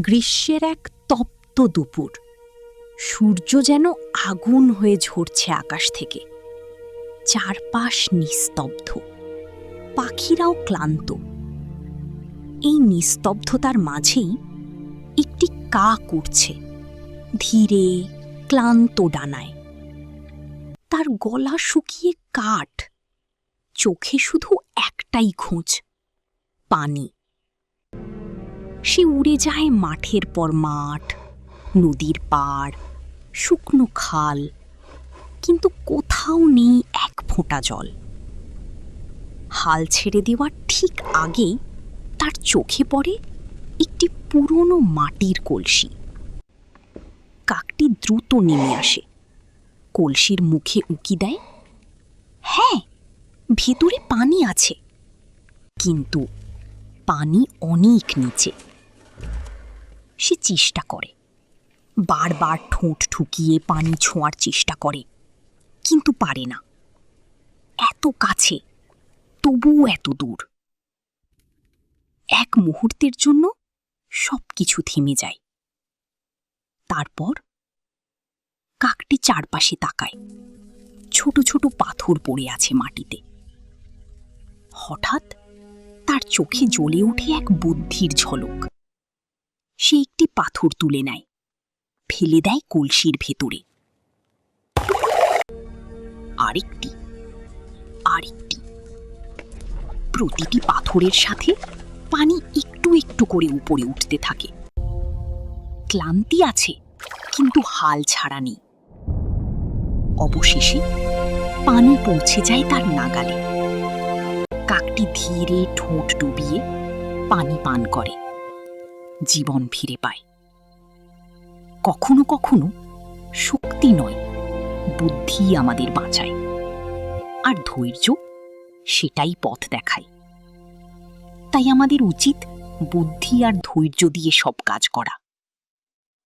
গ্রীষ্মের এক তপ্ত দুপুর, সূর্য যেন আগুন হয়ে ঝরছে আকাশ থেকে। চারপাশ নিস্তব্ধ, পাখিরাও ক্লান্ত। এই নিস্তব্ধতার মাঝেই একটি কাক উড়ছে ধীরে, ক্লান্ত ডানায়। তার গলা শুকিয়ে কাঠ, চোখে শুধু একটাই খোঁজ, পানি। সে উড়ে যায় মাঠের পর মাঠ, নদীর পাড়, শুকনো খাল, কিন্তু কোথাও নেই এক ফোঁটা জল। হাল ছেড়ে দেওয়ার ঠিক আগেই তার চোখে পড়ে একটি পুরনো মাটির কলসি। কাকটি দ্রুত নেমে আসে, কলসির মুখে উকি দেয়। হ্যাঁ, ভেতরে পানি আছে, কিন্তু পানি অনেক নিচে। সে চেষ্টা করে, বারবার ঠোঁট ঠুকিয়ে পানি ছোঁয়ার চেষ্টা করে, কিন্তু পারে না। এত কাছে, তবুও এত দূর। এক মুহূর্তের জন্য সবকিছু থেমে যায়। তারপর কাকটি চারপাশে তাকায়। ছোট ছোট পাথর পড়ে আছে মাটিতে। হঠাৎ তার চোখে জ্বলে ওঠে এক বুদ্ধির ঝলক। সে একটি পাথর তুলে নেয়, ফেলে দেয় কলসির ভেতরে। আরেকটি, আরেকটি। প্রতিটি পাথরের সাথে পানি একটু একটু করে উপরে উঠতে থাকে। ক্লান্তি আছে, কিন্তু হাল ছাড়া নেই। অবশেষে পানি পৌঁছে যায় তার নাগালে। কাকটি ধীরে ঠোঁট ডুবিয়ে পানি পান করে, জীবন ফিরে পায়। কখনো কখনো শক্তি নয়, বুদ্ধি আমাদের বাঁচায়, আর ধৈর্য সেটাই পথ দেখায়। তাই আমাদের উচিত বুদ্ধি আর ধৈর্য দিয়ে সব কাজ করা।